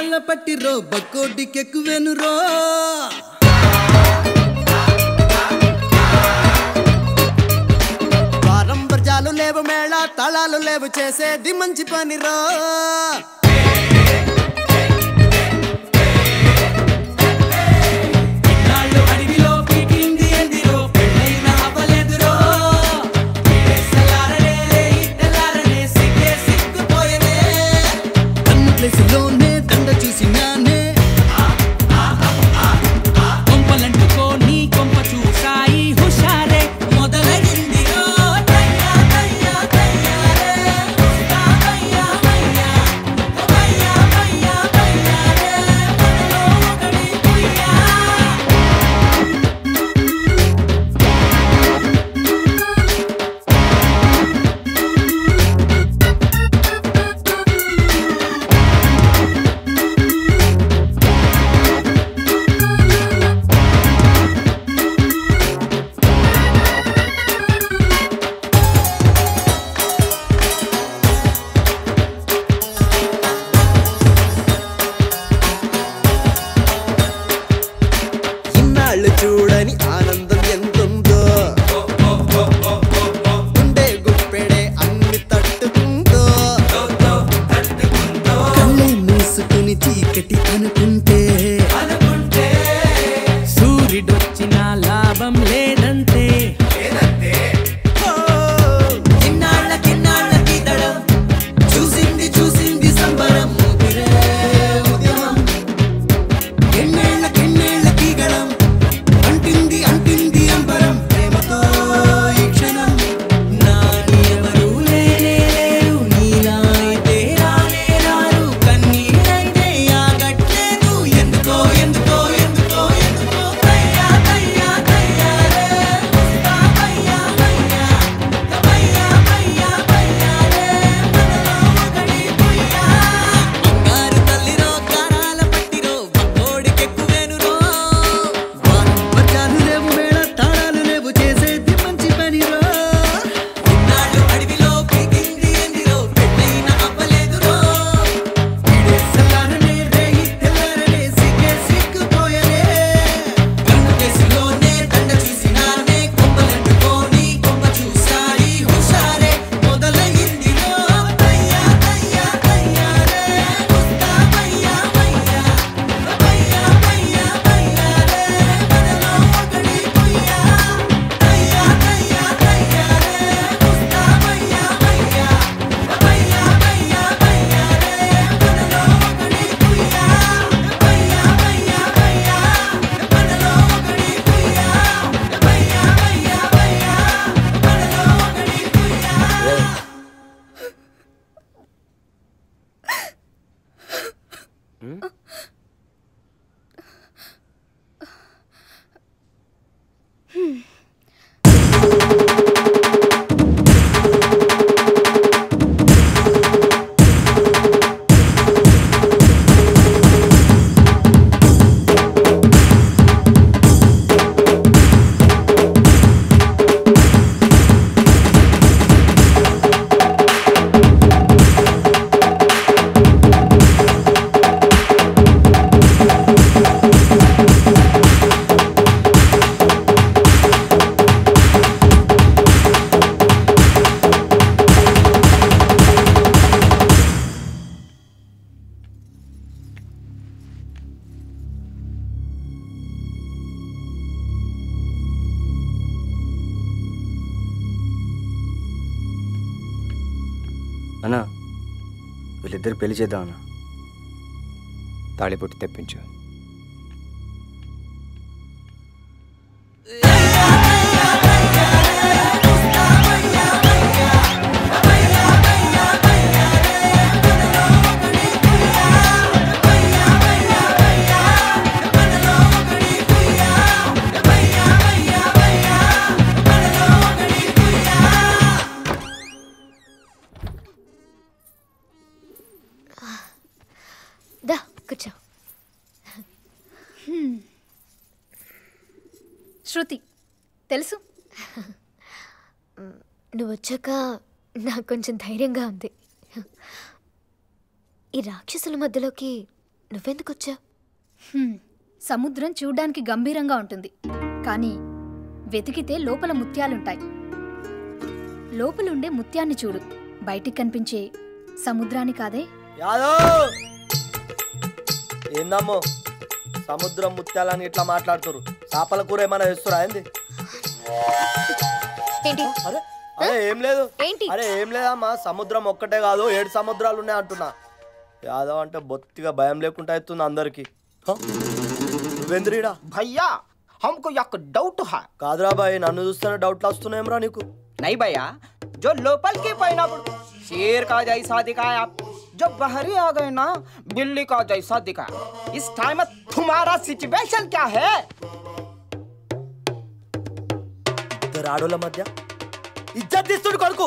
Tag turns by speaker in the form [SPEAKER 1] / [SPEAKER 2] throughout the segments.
[SPEAKER 1] తాళాల పట్టిరో బక్కోడికెక్కువెనురో వారం బర్జాలు లేవు మేళ తాళాలు లేవు చేసేది మంచి పనిరో చూడని ఆనందం ఎంతుందో ఉండే గుప్పెడే అన్ని తట్టుకుందో కళ్ళే మూసుకుని చీకటి అనుకుంటే సూర్యుడొచ్చిన లాభం లేదంతే చూసింది సంబరం ఉద్యమం ఎన్నేళ్ళకి గడం అంటింది అంబరం ప్రేమతో ఈ క్షణం నాని ఎవరు లేరు నీలా అయితే రానే రారు కన్నీరైతే ఆగట్లేదు ఎందుకో తయ్యా రే వస్తా భయ్యా రే మనలో ఒకడి పుయ్యా బంగారు తల్లిరో కారాల పట్టిరో బక్కోడికెక్కువెనురో బచ్చాలు లేవు మేళ తాళాలు లేవు చేసేది మంచి పనిరో ఇన్నాళ్ళు అడవిలో పీకింది ఎందిరో పెళ్ళైన అవ్వలేదురో సల్లారనే రేగి తెల్లారనే సిగ్గుపోయనే కన్ను కేసులోనే దండ చూసినానే కొంపలంటుకోని కొంప చూసాయి హుషారే మొదలయ్యిందిరో తయ్యా రే వస్తా భయ్యా రే మనలో ఒకడి పుయ్యా తయ్యా రే వస్తా భయ్యా రే మనలో ఒకడి పుయ్యా
[SPEAKER 2] అన్నా వీళ్ళిద్దరు పెళ్లి చేద్దాం అన్నా తాళిబొట్టు తెప్పించు
[SPEAKER 3] దా కూర్చో. శృతి తెలుసు, నువ్వు వచ్చాక నాకు కొంచెం ధైర్యంగా ఉంది. ఈ రాక్షసుల మధ్యలోకి నువ్వెందుకు వచ్చా?
[SPEAKER 4] సముద్రం చూడ్డానికి గంభీరంగా ఉంటుంది, కానీ వెతికితే లోపల ముత్యాలుంటాయి. లోపలుండే ముత్యాన్ని చూడు, బయటికి కనిపించే సముద్రాన్ని కాదే.
[SPEAKER 5] యాదవ్ ఏందమ్మో సముద్రం ముత్యాలని ఇట్లా మాట్లాడుతురు? చేపల కూర ఏమైనా వేస్తురా ఏంది?
[SPEAKER 3] ఏంటి?
[SPEAKER 5] అరే అరే ఏం లేదు.
[SPEAKER 3] ఏంటి?
[SPEAKER 5] అరే ఏం లేదమ్మా, సముద్రం ఒక్కటే కాదు 7 సముద్రాలు ఉన్నాయి అంటున్నా. యాదవ్ అంటే బొత్తిగా భయం లేకుండా అవుతుంది అందరికి. నువ్వెంద్రీడా?
[SPEAKER 6] भैया हमको एक डाउट है.
[SPEAKER 5] కాదురా బాయ్, నన్ను చూస్తేనే డౌట్లు వస్తున్నాయేమ్రా నీకు?
[SPEAKER 6] नहीं भैया, जो लोकल के पाइनएप्पल शेर का जैसा दिखाया, जो बाहरी आ गए ना बिल्ली का जैसा दिखाया. इस टाइम में तुम्हारा सिचुएशन क्या है?
[SPEAKER 5] ఇద్దరు ఆడోళ్ళ మధ్య ఇజ్జత్ తీస్తుడు కొడుకు,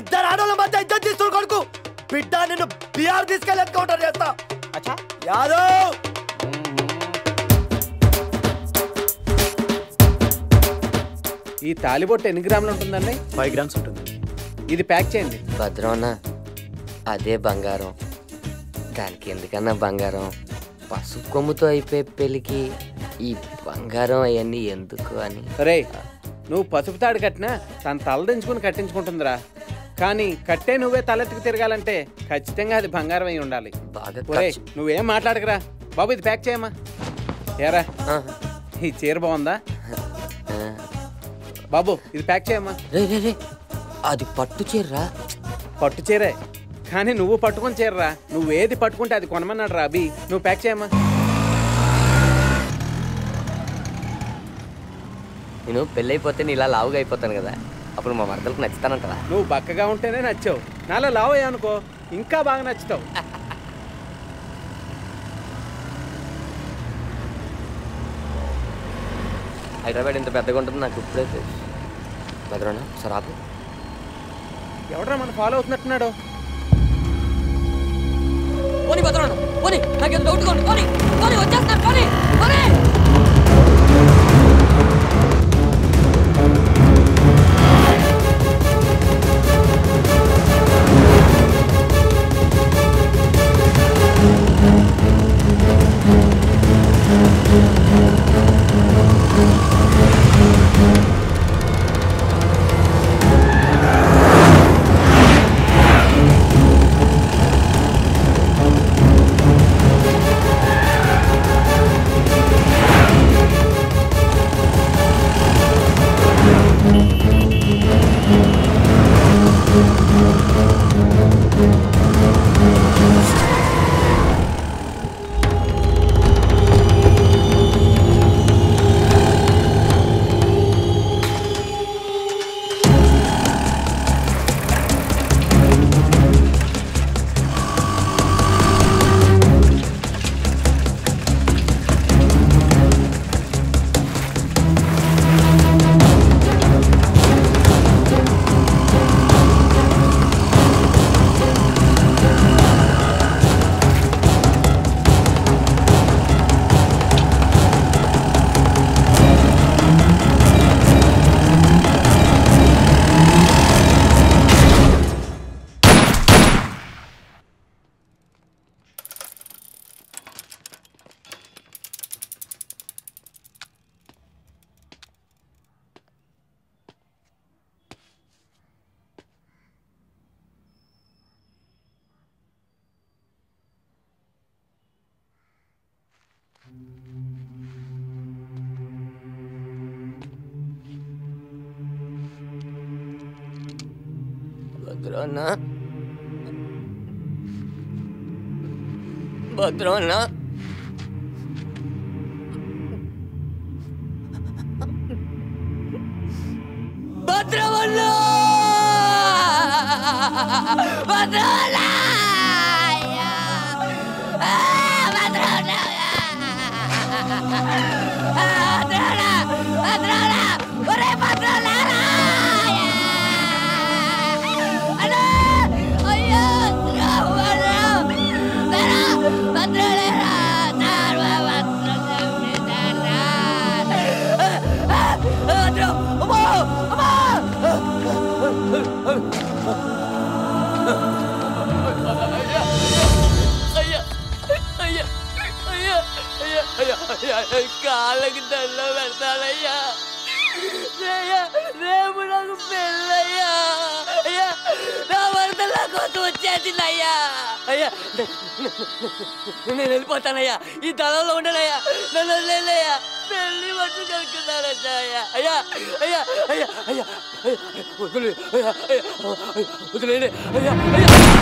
[SPEAKER 5] ఇద్దరు ఆడోళ్ళ మధ్య ఇజ్జత్ తీస్తుడు కొడుకు. బిడ్డ నిన్ను బిఆర్ తీసుకెళ్ళి ఎన్కౌంటర్ చేస్తా.
[SPEAKER 6] अच्छा
[SPEAKER 5] యాదవ్
[SPEAKER 7] ఈ తాలిబొట్టు ఎన్ని గ్రాములు ఉంటుందండి?
[SPEAKER 2] 5 grams ఉంటుంది.
[SPEAKER 7] ఇది ప్యాక్ చేయండి.
[SPEAKER 8] భద్రం అదే బంగారం, దానికి ఎందుకన్నా బంగారం? పసుపు కొమ్ముతో అయిపోయే పెళ్ళికి ఈ బంగారం అవన్నీ ఎందుకు అని.
[SPEAKER 7] రే, నువ్వు పసుపు తాడు కట్టినా తన తల దించుకుని కట్టించుకుంటుందిరా, కానీ కట్టే నువ్వే తలెత్తుకు తిరగాలంటే ఖచ్చితంగా అది బంగారం అయి ఉండాలి.
[SPEAKER 8] బాగా
[SPEAKER 7] ఒరే, నువ్వేం మాట్లాడకరా బాబు, ఇది ప్యాక్ చేయమ్మా. ఏరా, ఈ చీర బాగుందా బాబు? ఇది ప్యాక్ చేయమ్మా.
[SPEAKER 8] రే రే రే, అది పట్టు చీరరా.
[SPEAKER 7] పట్టు చీరే, కానీ నువ్వు పట్టుకొని చీరరా. నువ్వేది పట్టుకుంటే అది కొనమన్నాడు రా అభి. నువ్వు ప్యాక్ చేయమ్మా.
[SPEAKER 8] నేను పెళ్ళైపోతే నేను ఇలా లావుగా అయిపోతాను కదా, అప్పుడు మా మరదలకు నచ్చుతానంటరా?
[SPEAKER 7] నువ్వు బక్కగా ఉంటేనే నచ్చావు, నాలో లావు అయ్యా అనుకో ఇంకా బాగా నచ్చుతావు.
[SPEAKER 8] హైదరాబాద్ ఇంత పెద్దగా ఉంటుంది నాకు ఇప్పుడే తెలుసు. భద్రనా సరే ఆపు.
[SPEAKER 7] ఎవడరా మనం ఫాలో అవుతున్నట్టున్నాడు?
[SPEAKER 8] పోనీ భద్రనా పోనీ, నాకేం డౌట్ కోండి. పోనీ పోనీ వచ్చేస్తాను. పోనీ పోనీ. భద్రనా భద్రనా భద్రవల్ల భద్రవల్ల కాళ్ళకి దండం పెడతానయ్యా. రేపు నాకు పెళ్ళయ్యా. అయ్యా నా భర్త నా కోసం వచ్చేసిందయ్యా. అయ్యా నేను వెళ్ళిపోతానయ్యా. ఈ తలంలో ఉండనయ్యా. నన్ను వదిలేయ్యా. పెళ్లి మట్టు కలుగుతున్నానయ్యా. అయ్యా అయ్యా అయ్యా అయ్యా అయ్యా వదిలే అయ్యా అయ్యా వదిలేండి అయ్యా అయ్యా